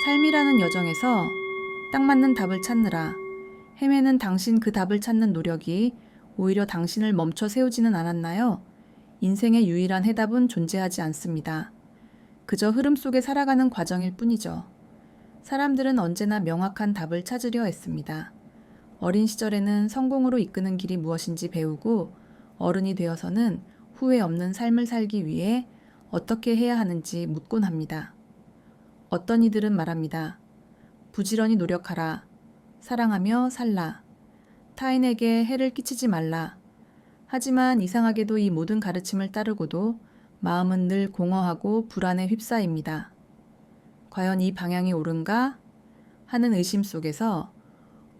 삶이라는 여정에서 딱 맞는 답을 찾느라 헤매는 당신 그 답을 찾는 노력이 오히려 당신을 멈춰 세우지는 않았나요? 인생의 유일한 해답은 존재하지 않습니다. 그저 흐름 속에 살아가는 과정일 뿐이죠. 사람들은 언제나 명확한 답을 찾으려 했습니다. 어린 시절에는 성공으로 이끄는 길이 무엇인지 배우고 어른이 되어서는 후회 없는 삶을 살기 위해 어떻게 해야 하는지 묻곤 합니다. 어떤 이들은 말합니다. 부지런히 노력하라. 사랑하며 살라. 타인에게 해를 끼치지 말라. 하지만 이상하게도 이 모든 가르침을 따르고도 마음은 늘 공허하고 불안에 휩싸입니다. 과연 이 방향이 옳은가? 하는 의심 속에서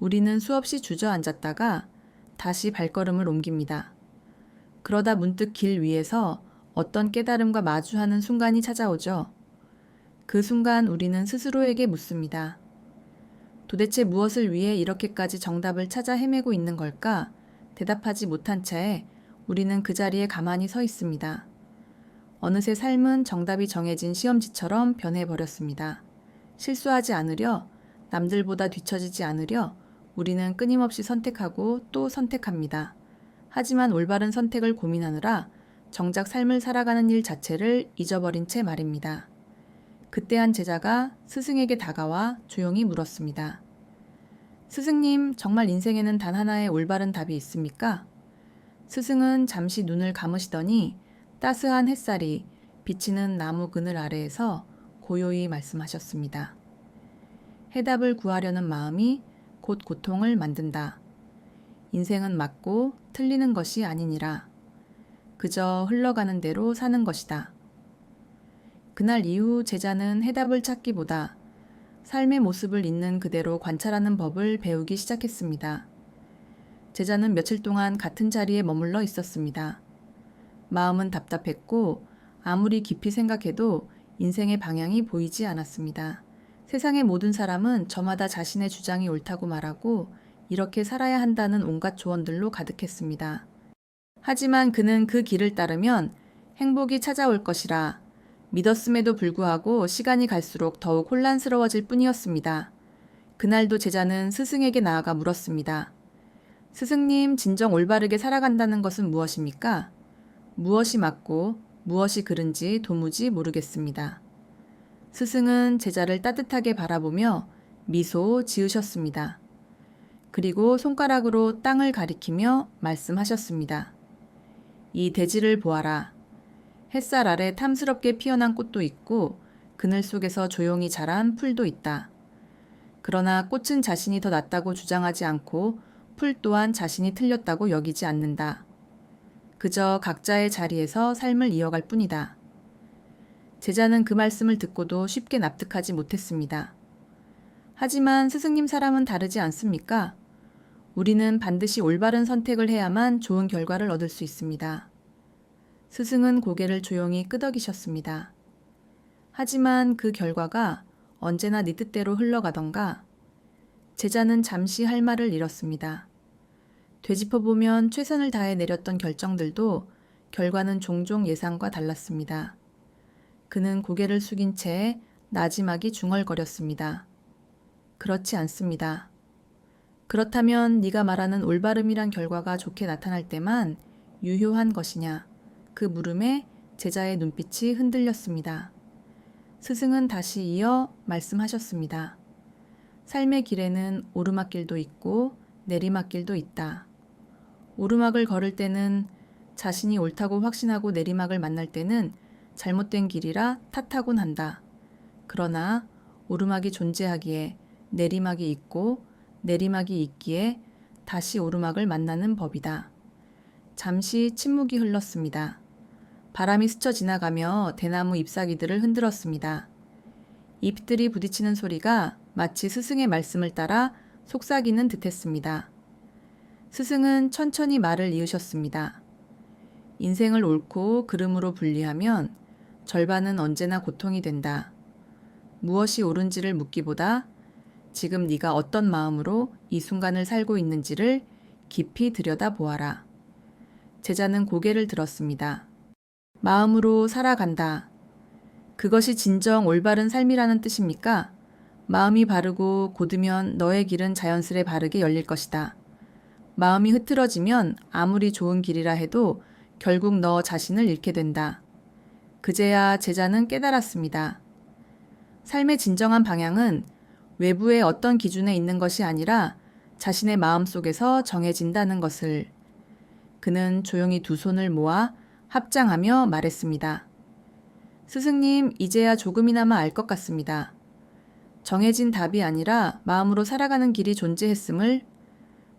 우리는 수없이 주저앉았다가 다시 발걸음을 옮깁니다. 그러다 문득 길 위에서 어떤 깨달음과 마주하는 순간이 찾아오죠. 그 순간 우리는 스스로에게 묻습니다. 도대체 무엇을 위해 이렇게까지 정답을 찾아 헤매고 있는 걸까? 대답하지 못한 채 우리는 그 자리에 가만히 서 있습니다. 어느새 삶은 정답이 정해진 시험지처럼 변해버렸습니다. 실수하지 않으려, 남들보다 뒤처지지 않으려 우리는 끊임없이 선택하고 또 선택합니다. 하지만 올바른 선택을 고민하느라 정작 삶을 살아가는 일 자체를 잊어버린 채 말입니다. 그때 한 제자가 스승에게 다가와 조용히 물었습니다. 스승님, 정말 인생에는 단 하나의 올바른 답이 있습니까? 스승은 잠시 눈을 감으시더니 따스한 햇살이 비치는 나무 그늘 아래에서 고요히 말씀하셨습니다. 해답을 구하려는 마음이 곧 고통을 만든다. 인생은 맞고 틀리는 것이 아니니라. 그저 흘러가는 대로 사는 것이다. 그날 이후 제자는 해답을 찾기보다 삶의 모습을 있는 그대로 관찰하는 법을 배우기 시작했습니다. 제자는 며칠 동안 같은 자리에 머물러 있었습니다. 마음은 답답했고 아무리 깊이 생각해도 인생의 방향이 보이지 않았습니다. 세상의 모든 사람은 저마다 자신의 주장이 옳다고 말하고 이렇게 살아야 한다는 온갖 조언들로 가득했습니다. 하지만 그는 그 길을 따르면 행복이 찾아올 것이라 믿었음에도 불구하고 시간이 갈수록 더욱 혼란스러워질 뿐이었습니다. 그날도 제자는 스승에게 나아가 물었습니다. 스승님, 진정 올바르게 살아간다는 것은 무엇입니까? 무엇이 맞고 무엇이 그른지 도무지 모르겠습니다. 스승은 제자를 따뜻하게 바라보며 미소 지으셨습니다. 그리고 손가락으로 땅을 가리키며 말씀하셨습니다. 이 대지를 보아라. 햇살 아래 탐스럽게 피어난 꽃도 있고 그늘 속에서 조용히 자란 풀도 있다. 그러나 꽃은 자신이 더 낫다고 주장하지 않고 풀 또한 자신이 틀렸다고 여기지 않는다. 그저 각자의 자리에서 삶을 이어갈 뿐이다. 제자는 그 말씀을 듣고도 쉽게 납득하지 못했습니다. 하지만 스승님 사람은 다르지 않습니까? 우리는 반드시 올바른 선택을 해야만 좋은 결과를 얻을 수 있습니다. 스승은 고개를 조용히 끄덕이셨습니다. 하지만 그 결과가 언제나 네 뜻대로 흘러가던가? 제자는 잠시 할 말을 잃었습니다. 되짚어보면 최선을 다해 내렸던 결정들도 결과는 종종 예상과 달랐습니다. 그는 고개를 숙인 채 나지막이 중얼거렸습니다. 그렇지 않습니다. 그렇다면 네가 말하는 올바름이란 결과가 좋게 나타날 때만 유효한 것이냐? 그 물음에 제자의 눈빛이 흔들렸습니다. 스승은 다시 이어 말씀하셨습니다. 삶의 길에는 오르막길도 있고 내리막길도 있다. 오르막을 걸을 때는 자신이 옳다고 확신하고 내리막을 만날 때는 잘못된 길이라 탓하곤 한다. 그러나 오르막이 존재하기에 내리막이 있고 내리막이 있기에 다시 오르막을 만나는 법이다. 잠시 침묵이 흘렀습니다. 바람이 스쳐 지나가며 대나무 잎사귀들을 흔들었습니다. 잎들이 부딪히는 소리가 마치 스승의 말씀을 따라 속삭이는 듯했습니다. 스승은 천천히 말을 이으셨습니다. 인생을 옳고 그름으로 분리하면 절반은 언제나 고통이 된다. 무엇이 옳은지를 묻기보다 지금 네가 어떤 마음으로 이 순간을 살고 있는지를 깊이 들여다보아라. 제자는 고개를 들었습니다. 마음으로 살아간다. 그것이 진정 올바른 삶이라는 뜻입니까? 마음이 바르고 곧으면 너의 길은 자연스레 바르게 열릴 것이다. 마음이 흐트러지면 아무리 좋은 길이라 해도 결국 너 자신을 잃게 된다. 그제야 제자는 깨달았습니다. 삶의 진정한 방향은 외부의 어떤 기준에 있는 것이 아니라 자신의 마음 속에서 정해진다는 것을. 그는 조용히 두 손을 모아 합장하며 말했습니다. 스승님, 이제야 조금이나마 알 것 같습니다. 정해진 답이 아니라 마음으로 살아가는 길이 존재했음을.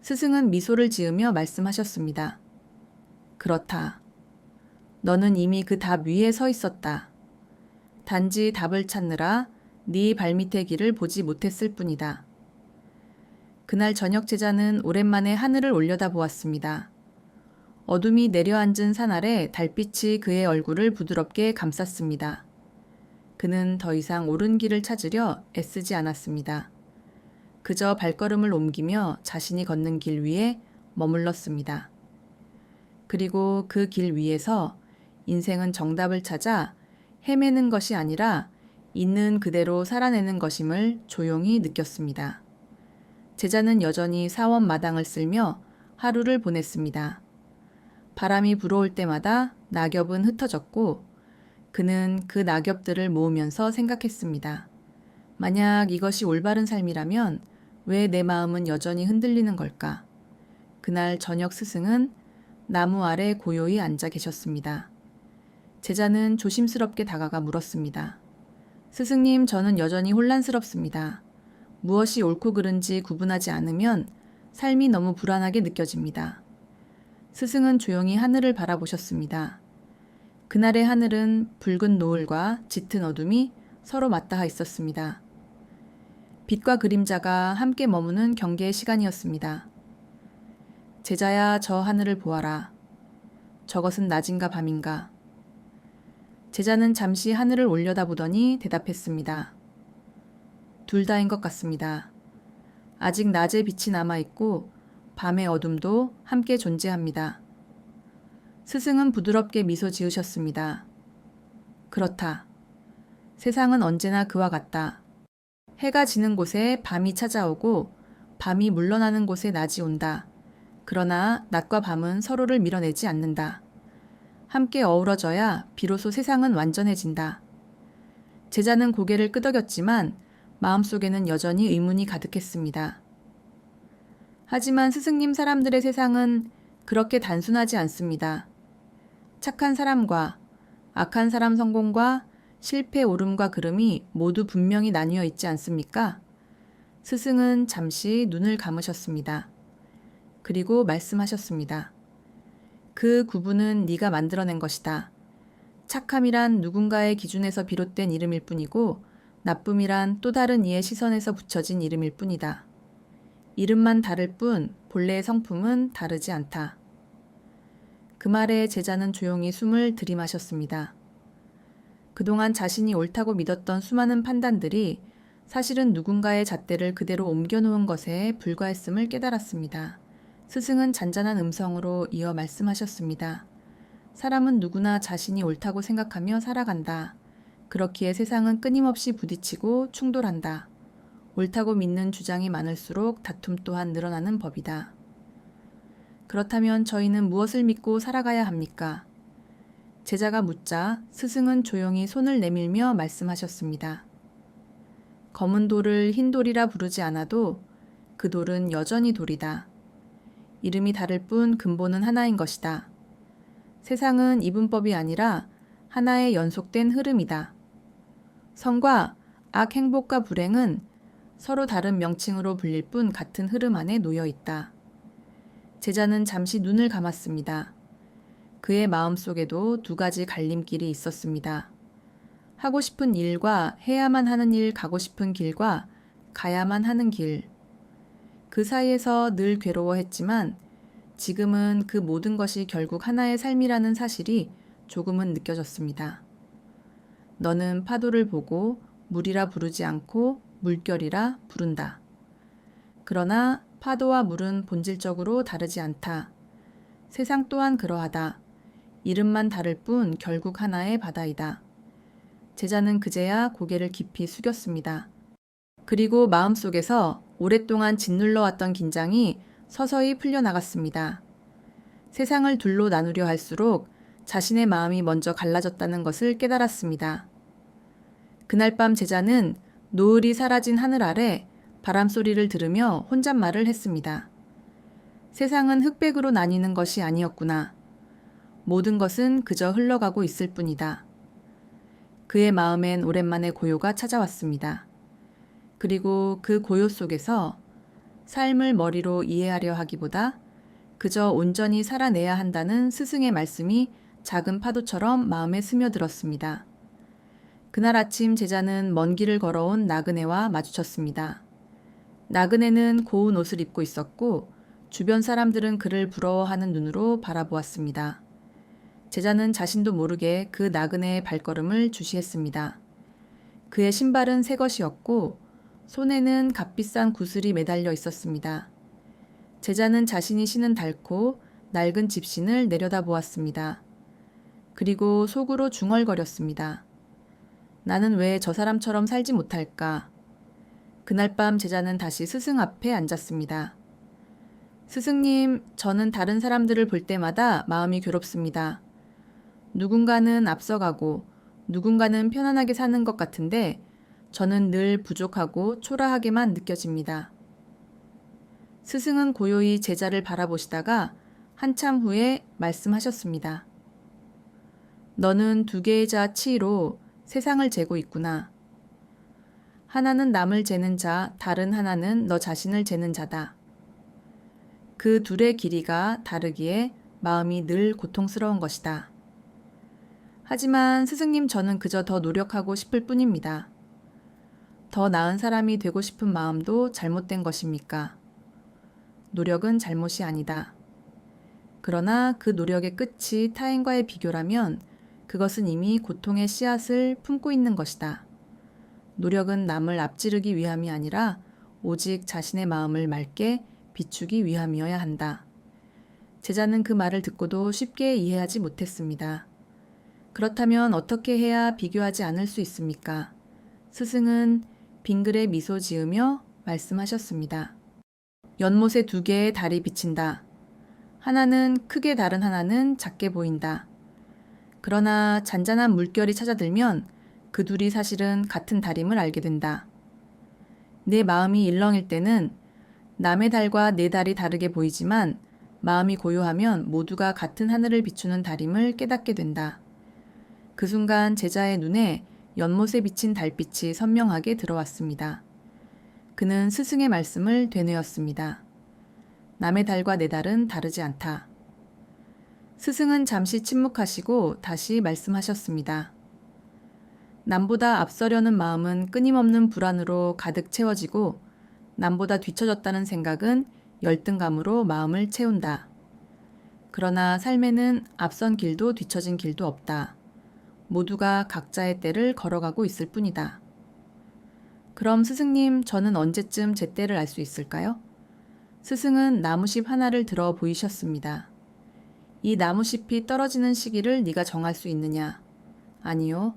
스승은 미소를 지으며 말씀하셨습니다. 그렇다. 너는 이미 그 답 위에 서 있었다. 단지 답을 찾느라 네 발밑의 길을 보지 못했을 뿐이다. 그날 저녁 제자는 오랜만에 하늘을 올려다보았습니다. 어둠이 내려앉은 산 아래 달빛이 그의 얼굴을 부드럽게 감쌌습니다. 그는 더 이상 옳은 길을 찾으려 애쓰지 않았습니다. 그저 발걸음을 옮기며 자신이 걷는 길 위에 머물렀습니다. 그리고 그 길 위에서 인생은 정답을 찾아 헤매는 것이 아니라 있는 그대로 살아내는 것임을 조용히 느꼈습니다. 제자는 여전히 사원 마당을 쓸며 하루를 보냈습니다. 바람이 불어올 때마다 낙엽은 흩어졌고 그는 그 낙엽들을 모으면서 생각했습니다. 만약 이것이 올바른 삶이라면 왜 내 마음은 여전히 흔들리는 걸까? 그날 저녁 스승은 나무 아래 고요히 앉아 계셨습니다. 제자는 조심스럽게 다가가 물었습니다. 스승님, 저는 여전히 혼란스럽습니다. 무엇이 옳고 그른지 구분하지 않으면 삶이 너무 불안하게 느껴집니다. 스승은 조용히 하늘을 바라보셨습니다. 그날의 하늘은 붉은 노을과 짙은 어둠이 서로 맞닿아 있었습니다. 빛과 그림자가 함께 머무는 경계의 시간이었습니다. 제자야, 저 하늘을 보아라. 저것은 낮인가 밤인가? 제자는 잠시 하늘을 올려다보더니 대답했습니다. 둘 다인 것 같습니다. 아직 낮의 빛이 남아있고 밤의 어둠도 함께 존재합니다. 스승은 부드럽게 미소 지으셨습니다. 그렇다. 세상은 언제나 그와 같다. 해가 지는 곳에 밤이 찾아오고 밤이 물러나는 곳에 낮이 온다. 그러나 낮과 밤은 서로를 밀어내지 않는다. 함께 어우러져야 비로소 세상은 완전해진다. 제자는 고개를 끄덕였지만 마음속에는 여전히 의문이 가득했습니다. 하지만 스승님, 사람들의 세상은 그렇게 단순하지 않습니다. 착한 사람과 악한 사람, 성공과 실패, 오름과 그름이 모두 분명히 나뉘어 있지 않습니까? 스승은 잠시 눈을 감으셨습니다. 그리고 말씀하셨습니다. 그 구분은 네가 만들어낸 것이다. 착함이란 누군가의 기준에서 비롯된 이름일 뿐이고 나쁨이란 또 다른 이의 시선에서 붙여진 이름일 뿐이다. 이름만 다를 뿐 본래의 성품은 다르지 않다. 그 말에 제자는 조용히 숨을 들이마셨습니다. 그동안 자신이 옳다고 믿었던 수많은 판단들이 사실은 누군가의 잣대를 그대로 옮겨놓은 것에 불과했음을 깨달았습니다. 스승은 잔잔한 음성으로 이어 말씀하셨습니다. 사람은 누구나 자신이 옳다고 생각하며 살아간다. 그렇기에 세상은 끊임없이 부딪히고 충돌한다. 옳다고 믿는 주장이 많을수록 다툼 또한 늘어나는 법이다. 그렇다면 저희는 무엇을 믿고 살아가야 합니까? 제자가 묻자 스승은 조용히 손을 내밀며 말씀하셨습니다. 검은 돌을 흰 돌이라 부르지 않아도 그 돌은 여전히 돌이다. 이름이 다를 뿐 근본은 하나인 것이다. 세상은 이분법이 아니라 하나의 연속된 흐름이다. 선과 악, 행복과 불행은 서로 다른 명칭으로 불릴 뿐 같은 흐름 안에 놓여 있다. 제자는 잠시 눈을 감았습니다. 그의 마음속에도 두 가지 갈림길이 있었습니다. 하고 싶은 일과 해야만 하는 일, 가고 싶은 길과 가야만 하는 길. 그 사이에서 늘 괴로워했지만 지금은 그 모든 것이 결국 하나의 삶이라는 사실이 조금은 느껴졌습니다. 너는 파도를 보고 물이라 부르지 않고 물결이라 부른다. 그러나 파도와 물은 본질적으로 다르지 않다. 세상 또한 그러하다. 이름만 다를 뿐 결국 하나의 바다이다. 제자는 그제야 고개를 깊이 숙였습니다. 그리고 마음속에서 오랫동안 짓눌러 왔던 긴장이 서서히 풀려나갔습니다. 세상을 둘로 나누려 할수록 자신의 마음이 먼저 갈라졌다는 것을 깨달았습니다. 그날 밤 제자는 노을이 사라진 하늘 아래 바람소리를 들으며 혼잣말을 했습니다. 세상은 흑백으로 나뉘는 것이 아니었구나. 모든 것은 그저 흘러가고 있을 뿐이다. 그의 마음엔 오랜만에 고요가 찾아왔습니다. 그리고 그 고요 속에서 삶을 머리로 이해하려 하기보다 그저 온전히 살아내야 한다는 스승의 말씀이 작은 파도처럼 마음에 스며들었습니다. 그날 아침 제자는 먼 길을 걸어온 나그네와 마주쳤습니다. 나그네는 고운 옷을 입고 있었고 주변 사람들은 그를 부러워하는 눈으로 바라보았습니다. 제자는 자신도 모르게 그 나그네의 발걸음을 주시했습니다. 그의 신발은 새 것이었고 손에는 값비싼 구슬이 매달려 있었습니다. 제자는 자신이 신은 닳고 낡은 집신을 내려다보았습니다. 그리고 속으로 중얼거렸습니다. 나는 왜 저 사람처럼 살지 못할까? 그날 밤 제자는 다시 스승 앞에 앉았습니다. 스승님, 저는 다른 사람들을 볼 때마다 마음이 괴롭습니다. 누군가는 앞서가고 누군가는 편안하게 사는 것 같은데 저는 늘 부족하고 초라하게만 느껴집니다. 스승은 고요히 제자를 바라보시다가 한참 후에 말씀하셨습니다. 너는 두 개의 자 치로 세상을 재고 있구나. 하나는 남을 재는 자, 다른 하나는 너 자신을 재는 자다. 그 둘의 길이가 다르기에 마음이 늘 고통스러운 것이다. 하지만 스승님, 저는 그저 더 노력하고 싶을 뿐입니다. 더 나은 사람이 되고 싶은 마음도 잘못된 것입니까? 노력은 잘못이 아니다. 그러나 그 노력의 끝이 타인과의 비교라면 그것은 이미 고통의 씨앗을 품고 있는 것이다. 노력은 남을 앞지르기 위함이 아니라 오직 자신의 마음을 맑게 비추기 위함이어야 한다. 제자는 그 말을 듣고도 쉽게 이해하지 못했습니다. 그렇다면 어떻게 해야 비교하지 않을 수 있습니까? 스승은 빙글에 미소 지으며 말씀하셨습니다. 연못에 두 개의 달이 비친다. 하나는 크게 다른 하나는 작게 보인다. 그러나 잔잔한 물결이 찾아들면 그 둘이 사실은 같은 달임을 알게 된다. 내 마음이 일렁일 때는 남의 달과 내 달이 다르게 보이지만 마음이 고요하면 모두가 같은 하늘을 비추는 달임을 깨닫게 된다. 그 순간 제자의 눈에 연못에 비친 달빛이 선명하게 들어왔습니다. 그는 스승의 말씀을 되뇌었습니다. 남의 달과 내 달은 다르지 않다. 스승은 잠시 침묵하시고 다시 말씀하셨습니다. 남보다 앞서려는 마음은 끊임없는 불안으로 가득 채워지고 남보다 뒤처졌다는 생각은 열등감으로 마음을 채운다. 그러나 삶에는 앞선 길도 뒤처진 길도 없다. 모두가 각자의 때를 걸어가고 있을 뿐이다. 그럼 스승님, 저는 언제쯤 제 때를 알 수 있을까요? 스승은 나무십 하나를 들어 보이셨습니다. 이 나무잎이 떨어지는 시기를 네가 정할 수 있느냐? 아니요.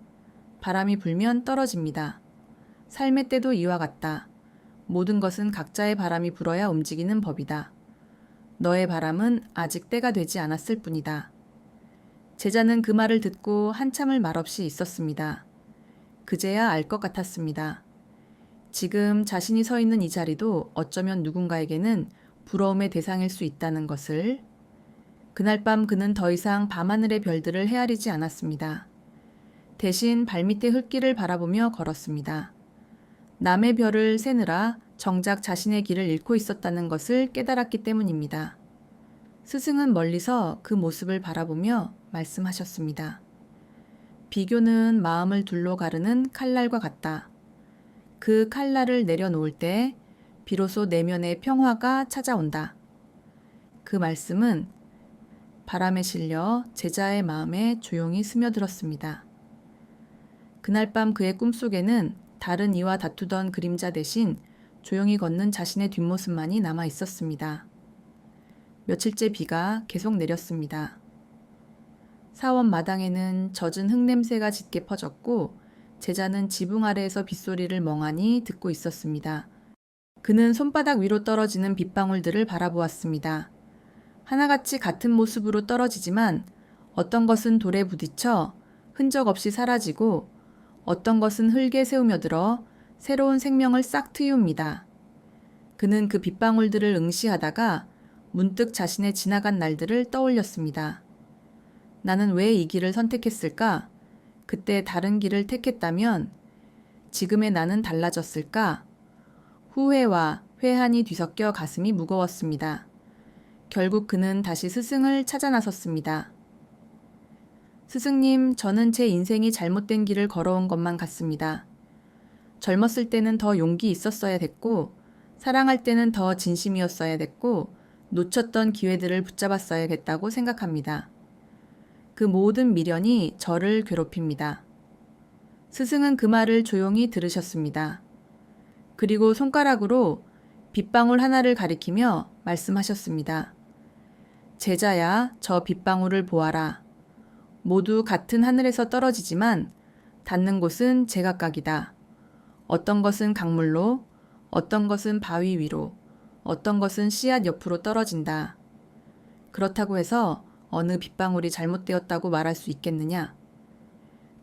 바람이 불면 떨어집니다. 삶의 때도 이와 같다. 모든 것은 각자의 바람이 불어야 움직이는 법이다. 너의 바람은 아직 때가 되지 않았을 뿐이다. 제자는 그 말을 듣고 한참을 말없이 있었습니다. 그제야 알 것 같았습니다. 지금 자신이 서 있는 이 자리도 어쩌면 누군가에게는 부러움의 대상일 수 있다는 것을. 그날 밤 그는 더 이상 밤하늘의 별들을 헤아리지 않았습니다. 대신 발밑의 흙길을 바라보며 걸었습니다. 남의 별을 세느라 정작 자신의 길을 잃고 있었다는 것을 깨달았기 때문입니다. 스승은 멀리서 그 모습을 바라보며 말씀하셨습니다. 비교는 마음을 둘로 가르는 칼날과 같다. 그 칼날을 내려놓을 때 비로소 내면의 평화가 찾아온다. 그 말씀은 바람에 실려 제자의 마음에 조용히 스며들었습니다. 그날 밤 그의 꿈속에는 다른 이와 다투던 그림자 대신 조용히 걷는 자신의 뒷모습만이 남아 있었습니다. 며칠째 비가 계속 내렸습니다. 사원 마당에는 젖은 흙냄새가 짙게 퍼졌고 제자는 지붕 아래에서 빗소리를 멍하니 듣고 있었습니다. 그는 손바닥 위로 떨어지는 빗방울들을 바라보았습니다. 하나같이 같은 모습으로 떨어지지만 어떤 것은 돌에 부딪혀 흔적 없이 사라지고 어떤 것은 흙에 새우며들어 새로운 생명을 싹 트이웁니다. 그는 그 빗방울들을 응시하다가 문득 자신의 지나간 날들을 떠올렸습니다. 나는 왜 이 길을 선택했을까? 그때 다른 길을 택했다면 지금의 나는 달라졌을까? 후회와 회한이 뒤섞여 가슴이 무거웠습니다. 결국 그는 다시 스승을 찾아 나섰습니다. 스승님, 저는 제 인생이 잘못된 길을 걸어온 것만 같습니다. 젊었을 때는 더 용기 있었어야 됐고, 사랑할 때는 더 진심이었어야 됐고, 놓쳤던 기회들을 붙잡았어야겠다고 생각합니다. 그 모든 미련이 저를 괴롭힙니다. 스승은 그 말을 조용히 들으셨습니다. 그리고 손가락으로 빗방울 하나를 가리키며 말씀하셨습니다. 제자야, 저 빗방울을 보아라. 모두 같은 하늘에서 떨어지지만 닿는 곳은 제각각이다. 어떤 것은 강물로, 어떤 것은 바위 위로, 어떤 것은 씨앗 옆으로 떨어진다. 그렇다고 해서 어느 빗방울이 잘못되었다고 말할 수 있겠느냐?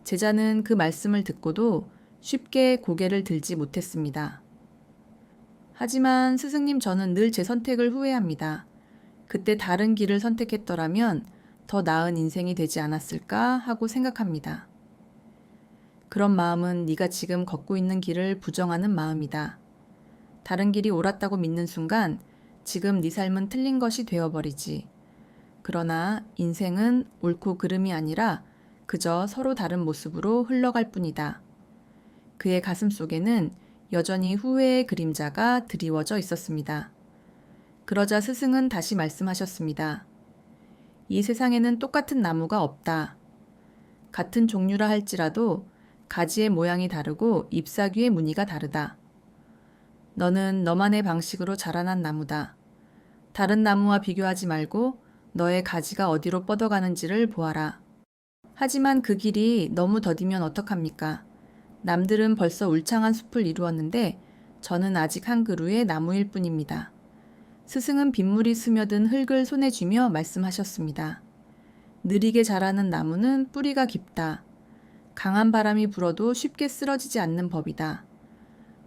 제자는 그 말씀을 듣고도 쉽게 고개를 들지 못했습니다. 하지만 스승님, 저는 늘 제 선택을 후회합니다. 그때 다른 길을 선택했더라면 더 나은 인생이 되지 않았을까 하고 생각합니다. 그런 마음은 네가 지금 걷고 있는 길을 부정하는 마음이다. 다른 길이 옳았다고 믿는 순간 지금 네 삶은 틀린 것이 되어버리지. 그러나 인생은 옳고 그름이 아니라 그저 서로 다른 모습으로 흘러갈 뿐이다. 그의 가슴 속에는 여전히 후회의 그림자가 드리워져 있었습니다. 그러자 스승은 다시 말씀하셨습니다. 이 세상에는 똑같은 나무가 없다. 같은 종류라 할지라도 가지의 모양이 다르고 잎사귀의 무늬가 다르다. 너는 너만의 방식으로 자라난 나무다. 다른 나무와 비교하지 말고 너의 가지가 어디로 뻗어가는지를 보아라. 하지만 그 길이 너무 더디면 어떡합니까? 남들은 벌써 울창한 숲을 이루었는데 저는 아직 한 그루의 나무일 뿐입니다. 스승은 빗물이 스며든 흙을 손에 쥐며 말씀하셨습니다. 느리게 자라는 나무는 뿌리가 깊다. 강한 바람이 불어도 쉽게 쓰러지지 않는 법이다.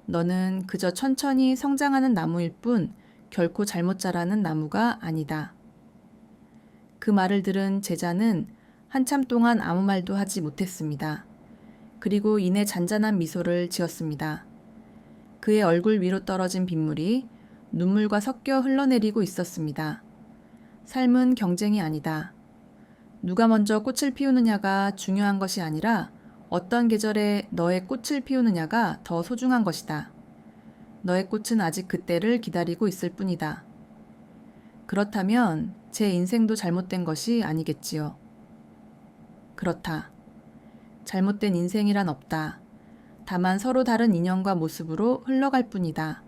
너는 그저 천천히 성장하는 나무일 뿐 결코 잘못 자라는 나무가 아니다. 그 말을 들은 제자는 한참 동안 아무 말도 하지 못했습니다. 그리고 이내 잔잔한 미소를 지었습니다. 그의 얼굴 위로 떨어진 빗물이 눈물과 섞여 흘러내리고 있었습니다. 삶은 경쟁이 아니다. 누가 먼저 꽃을 피우느냐가 중요한 것이 아니라 어떤 계절에 너의 꽃을 피우느냐가 더 소중한 것이다. 너의 꽃은 아직 그때를 기다리고 있을 뿐이다. 그렇다면 제 인생도 잘못된 것이 아니겠지요. 그렇다. 잘못된 인생이란 없다. 다만 서로 다른 인연과 모습으로 흘러갈 뿐이다.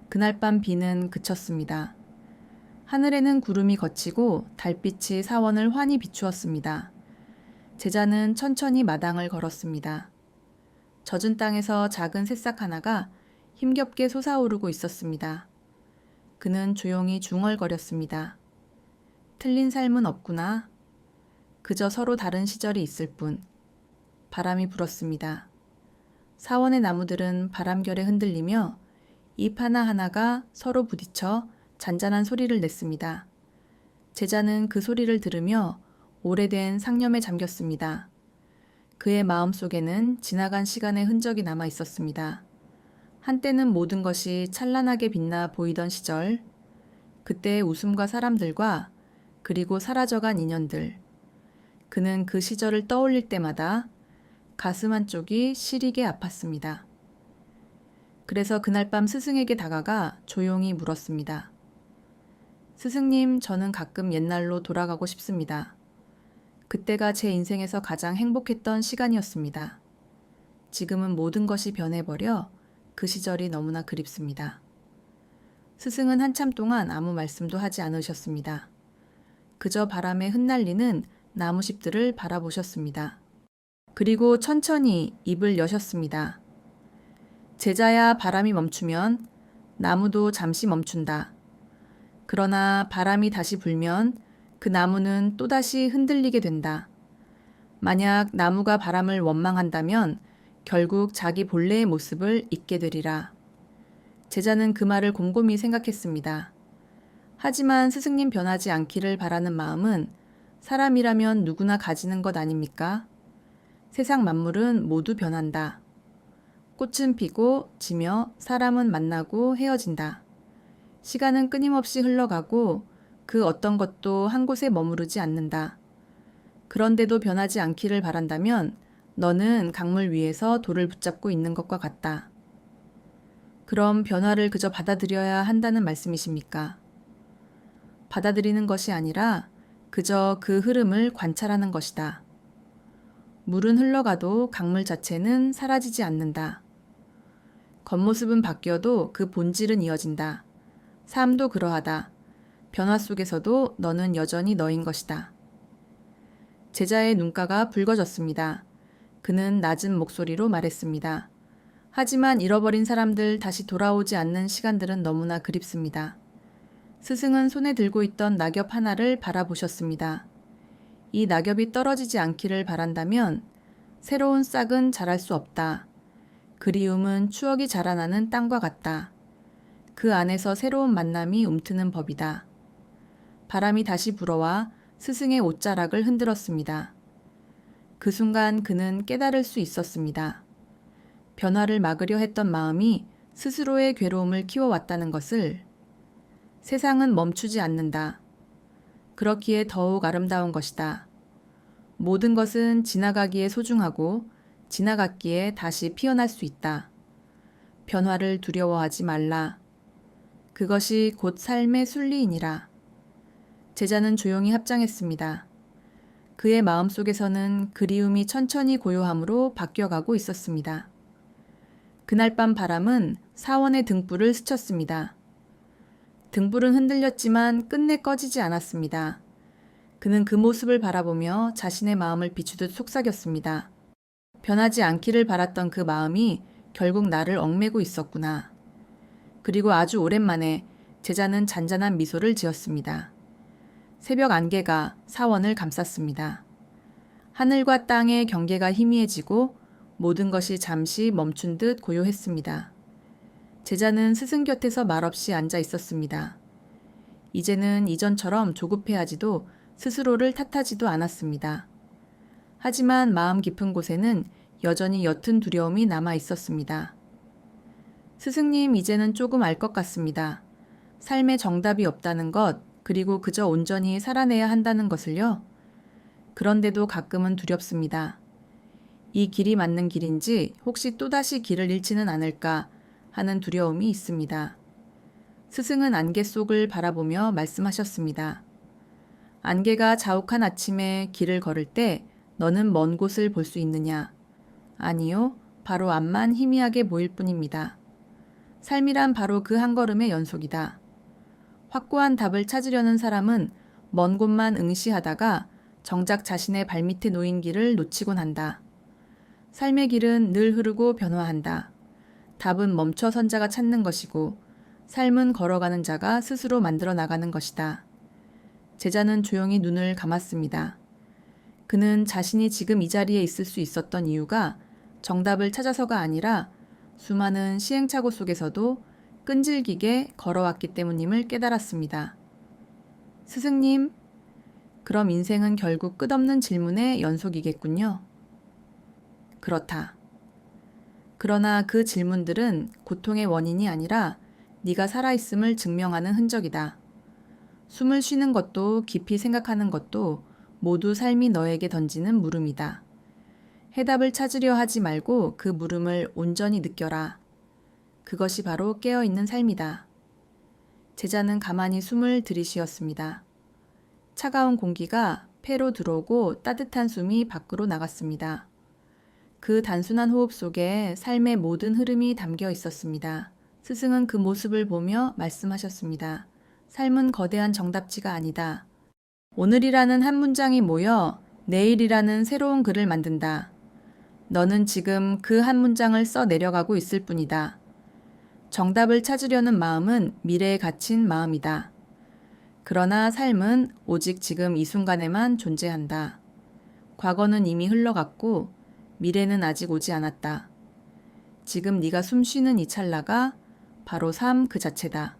그날 밤 비는 그쳤습니다. 하늘에는 구름이 걷히고 달빛이 사원을 환히 비추었습니다. 제자는 천천히 마당을 걸었습니다. 젖은 땅에서 작은 새싹 하나가 힘겹게 솟아오르고 있었습니다. 그는 조용히 중얼거렸습니다. 틀린 삶은 없구나. 그저 서로 다른 시절이 있을 뿐. 바람이 불었습니다. 사원의 나무들은 바람결에 흔들리며 잎 하나하나가 서로 부딪혀 잔잔한 소리를 냈습니다. 제자는 그 소리를 들으며 오래된 상념에 잠겼습니다. 그의 마음속에는 지나간 시간의 흔적이 남아 있었습니다. 한때는 모든 것이 찬란하게 빛나 보이던 시절, 그때의 웃음과 사람들과 그리고 사라져간 인연들. 그는 그 시절을 떠올릴 때마다 가슴 한쪽이 시리게 아팠습니다. 그래서 그날 밤 스승에게 다가가 조용히 물었습니다. 스승님, 저는 가끔 옛날로 돌아가고 싶습니다. 그때가 제 인생에서 가장 행복했던 시간이었습니다. 지금은 모든 것이 변해버려 그 시절이 너무나 그립습니다. 스승은 한참 동안 아무 말씀도 하지 않으셨습니다. 그저 바람에 흩날리는 나무잎들을 바라보셨습니다. 그리고 천천히 입을 여셨습니다. 제자야, 바람이 멈추면 나무도 잠시 멈춘다. 그러나 바람이 다시 불면 그 나무는 또다시 흔들리게 된다. 만약 나무가 바람을 원망한다면 결국 자기 본래의 모습을 잊게 되리라. 제자는 그 말을 곰곰이 생각했습니다. 하지만 스승님 변하지 않기를 바라는 마음은 사람이라면 누구나 가지는 것 아닙니까? 세상 만물은 모두 변한다. 꽃은 피고 지며 사람은 만나고 헤어진다. 시간은 끊임없이 흘러가고 그 어떤 것도 한 곳에 머무르지 않는다. 그런데도 변하지 않기를 바란다면 너는 강물 위에서 돌을 붙잡고 있는 것과 같다. 그럼 변화를 그저 받아들여야 한다는 말씀이십니까? 받아들이는 것이 아니라 그저 그 흐름을 관찰하는 것이다. 물은 흘러가도 강물 자체는 사라지지 않는다. 겉모습은 바뀌어도 그 본질은 이어진다. 삶도 그러하다. 변화 속에서도 너는 여전히 너인 것이다. 제자의 눈가가 붉어졌습니다. 그는 낮은 목소리로 말했습니다. 하지만 잃어버린 사람들 다시 돌아오지 않는 시간들은 너무나 그립습니다. 스승은 손에 들고 있던 낙엽 하나를 바라보셨습니다. 이 낙엽이 떨어지지 않기를 바란다면 새로운 싹은 자랄 수 없다. 그리움은 추억이 자라나는 땅과 같다. 그 안에서 새로운 만남이 움트는 법이다. 바람이 다시 불어와 스승의 옷자락을 흔들었습니다. 그 순간 그는 깨달을 수 있었습니다. 변화를 막으려 했던 마음이 스스로의 괴로움을 키워왔다는 것을. 세상은 멈추지 않는다. 그렇기에 더욱 아름다운 것이다. 모든 것은 지나가기에 소중하고 지나갔기에 다시 피어날 수 있다. 변화를 두려워하지 말라. 그것이 곧 삶의 순리이니라. 제자는 조용히 합장했습니다. 그의 마음속에서는 그리움이 천천히 고요함으로 바뀌어가고 있었습니다. 그날 밤 바람은 사원의 등불을 스쳤습니다. 등불은 흔들렸지만 끝내 꺼지지 않았습니다. 그는 그 모습을 바라보며 자신의 마음을 비추듯 속삭였습니다. 변하지 않기를 바랐던 그 마음이 결국 나를 얽매고 있었구나. 그리고 아주 오랜만에 제자는 잔잔한 미소를 지었습니다. 새벽 안개가 사원을 감쌌습니다. 하늘과 땅의 경계가 희미해지고 모든 것이 잠시 멈춘 듯 고요했습니다. 제자는 스승 곁에서 말없이 앉아 있었습니다. 이제는 이전처럼 조급해하지도 스스로를 탓하지도 않았습니다. 하지만 마음 깊은 곳에는 여전히 옅은 두려움이 남아 있었습니다. 스승님, 이제는 조금 알 것 같습니다. 삶에 정답이 없다는 것, 그리고 그저 온전히 살아내야 한다는 것을요. 그런데도 가끔은 두렵습니다. 이 길이 맞는 길인지 혹시 또다시 길을 잃지는 않을까 하는 두려움이 있습니다. 스승은 안개 속을 바라보며 말씀하셨습니다. 안개가 자욱한 아침에 길을 걸을 때 너는 먼 곳을 볼 수 있느냐? 아니요, 바로 앞만 희미하게 보일 뿐입니다. 삶이란 바로 그 한 걸음의 연속이다. 확고한 답을 찾으려는 사람은 먼 곳만 응시하다가 정작 자신의 발밑에 놓인 길을 놓치곤 한다. 삶의 길은 늘 흐르고 변화한다. 답은 멈춰 선 자가 찾는 것이고 삶은 걸어가는 자가 스스로 만들어 나가는 것이다. 제자는 조용히 눈을 감았습니다. 그는 자신이 지금 이 자리에 있을 수 있었던 이유가 정답을 찾아서가 아니라 수많은 시행착오 속에서도 끈질기게 걸어왔기 때문임을 깨달았습니다. 스승님, 그럼 인생은 결국 끝없는 질문의 연속이겠군요. 그렇다. 그러나 그 질문들은 고통의 원인이 아니라 네가 살아있음을 증명하는 흔적이다. 숨을 쉬는 것도 깊이 생각하는 것도 모두 삶이 너에게 던지는 물음이다. 해답을 찾으려 하지 말고 그 물음을 온전히 느껴라. 그것이 바로 깨어있는 삶이다. 제자는 가만히 숨을 들이쉬었습니다. 차가운 공기가 폐로 들어오고 따뜻한 숨이 밖으로 나갔습니다. 그 단순한 호흡 속에 삶의 모든 흐름이 담겨 있었습니다. 스승은 그 모습을 보며 말씀하셨습니다. 삶은 거대한 정답지가 아니다. 오늘이라는 한 문장이 모여 내일이라는 새로운 글을 만든다. 너는 지금 그 한 문장을 써 내려가고 있을 뿐이다. 정답을 찾으려는 마음은 미래에 갇힌 마음이다. 그러나 삶은 오직 지금 이 순간에만 존재한다. 과거는 이미 흘러갔고 미래는 아직 오지 않았다. 지금 네가 숨 쉬는 이 찰나가 바로 삶 그 자체다.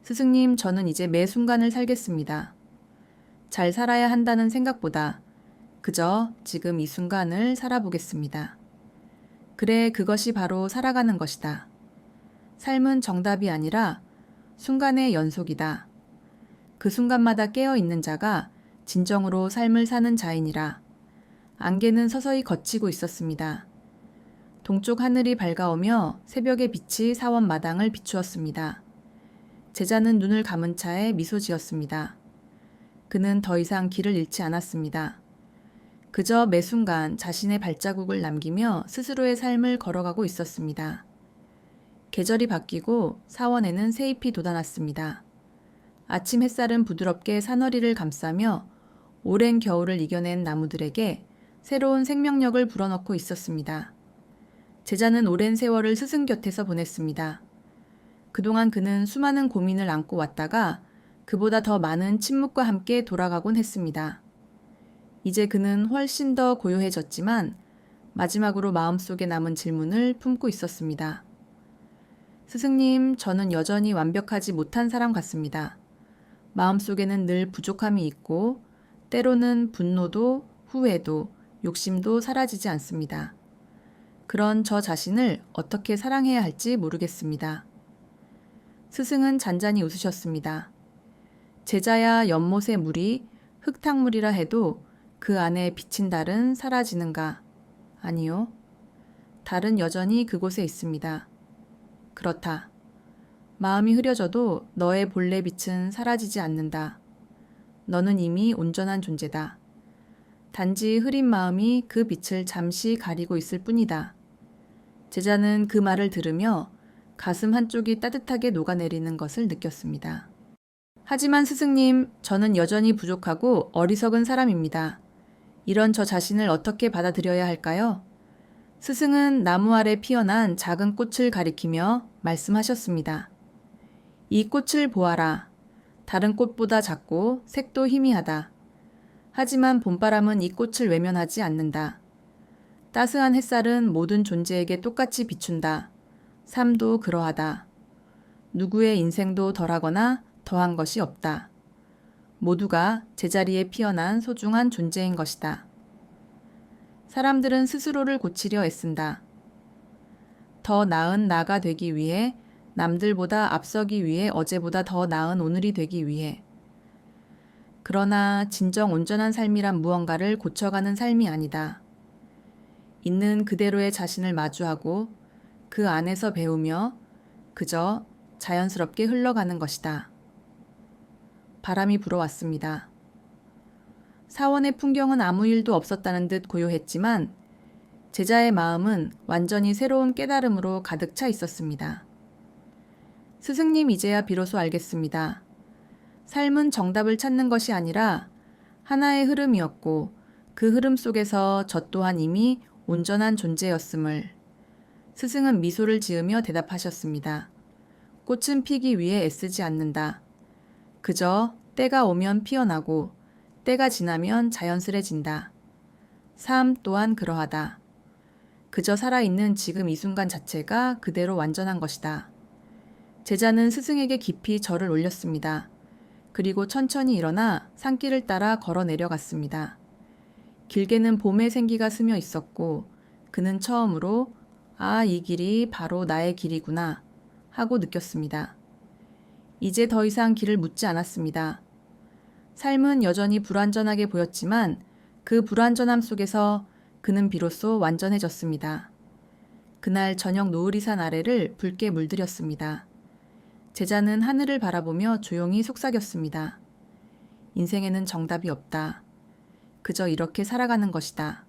스승님, 저는 이제 매 순간을 살겠습니다. 잘 살아야 한다는 생각보다 그저 지금 이 순간을 살아보겠습니다. 그래, 그것이 바로 살아가는 것이다. 삶은 정답이 아니라 순간의 연속이다. 그 순간마다 깨어있는 자가 진정으로 삶을 사는 자이니라. 안개는 서서히 걷히고 있었습니다. 동쪽 하늘이 밝아오며 새벽의 빛이 사원 마당을 비추었습니다. 제자는 눈을 감은 차에 미소 지었습니다. 그는 더 이상 길을 잃지 않았습니다. 그저 매 순간 자신의 발자국을 남기며 스스로의 삶을 걸어가고 있었습니다. 계절이 바뀌고 사원에는 새잎이 돋아났습니다. 아침 햇살은 부드럽게 사너리를 감싸며 오랜 겨울을 이겨낸 나무들에게 새로운 생명력을 불어넣고 있었습니다. 제자는 오랜 세월을 스승 곁에서 보냈습니다. 그동안 그는 수많은 고민을 안고 왔다가 그보다 더 많은 침묵과 함께 돌아가곤 했습니다. 이제 그는 훨씬 더 고요해졌지만 마지막으로 마음속에 남은 질문을 품고 있었습니다. 스승님, 저는 여전히 완벽하지 못한 사람 같습니다. 마음속에는 늘 부족함이 있고 때로는 분노도 후회도 욕심도 사라지지 않습니다. 그런 저 자신을 어떻게 사랑해야 할지 모르겠습니다. 스승은 잔잔히 웃으셨습니다. 제자야, 연못의 물이 흙탕물이라 해도 그 안에 비친 달은 사라지는가? 아니요. 달은 여전히 그곳에 있습니다. 그렇다. 마음이 흐려져도 너의 본래 빛은 사라지지 않는다. 너는 이미 온전한 존재다. 단지 흐린 마음이 그 빛을 잠시 가리고 있을 뿐이다. 제자는 그 말을 들으며 가슴 한쪽이 따뜻하게 녹아내리는 것을 느꼈습니다. 하지만 스승님, 저는 여전히 부족하고 어리석은 사람입니다. 이런 저 자신을 어떻게 받아들여야 할까요? 스승은 나무 아래 피어난 작은 꽃을 가리키며 말씀하셨습니다. 이 꽃을 보아라. 다른 꽃보다 작고 색도 희미하다. 하지만 봄바람은 이 꽃을 외면하지 않는다. 따스한 햇살은 모든 존재에게 똑같이 비춘다. 삶도 그러하다. 누구의 인생도 덜하거나 더한 것이 없다. 모두가 제자리에 피어난 소중한 존재인 것이다. 사람들은 스스로를 고치려 애쓴다. 더 나은 나가 되기 위해, 남들보다 앞서기 위해, 어제보다 더 나은 오늘이 되기 위해. 그러나 진정 온전한 삶이란 무언가를 고쳐가는 삶이 아니다. 있는 그대로의 자신을 마주하고 그 안에서 배우며 그저 자연스럽게 흘러가는 것이다. 바람이 불어왔습니다. 사원의 풍경은 아무 일도 없었다는 듯 고요했지만 제자의 마음은 완전히 새로운 깨달음으로 가득 차 있었습니다. 스승님, 이제야 비로소 알겠습니다. 삶은 정답을 찾는 것이 아니라 하나의 흐름이었고 그 흐름 속에서 저 또한 이미 온전한 존재였음을. 스승은 미소를 지으며 대답하셨습니다. 꽃은 피기 위해 애쓰지 않는다. 그저 때가 오면 피어나고 때가 지나면 자연스레진다. 삶 또한 그러하다. 그저 살아있는 지금 이 순간 자체가 그대로 완전한 것이다. 제자는 스승에게 깊이 절을 올렸습니다. 그리고 천천히 일어나 산길을 따라 걸어 내려갔습니다. 길게는 봄의 생기가 스며 있었고 그는 처음으로 아, 이 길이 바로 나의 길이구나 하고 느꼈습니다. 이제 더 이상 길을 묻지 않았습니다. 삶은 여전히 불완전하게 보였지만 그 불완전함 속에서 그는 비로소 완전해졌습니다. 그날 저녁 노을이산 아래를 붉게 물들였습니다. 제자는 하늘을 바라보며 조용히 속삭였습니다. 인생에는 정답이 없다. 그저 이렇게 살아가는 것이다.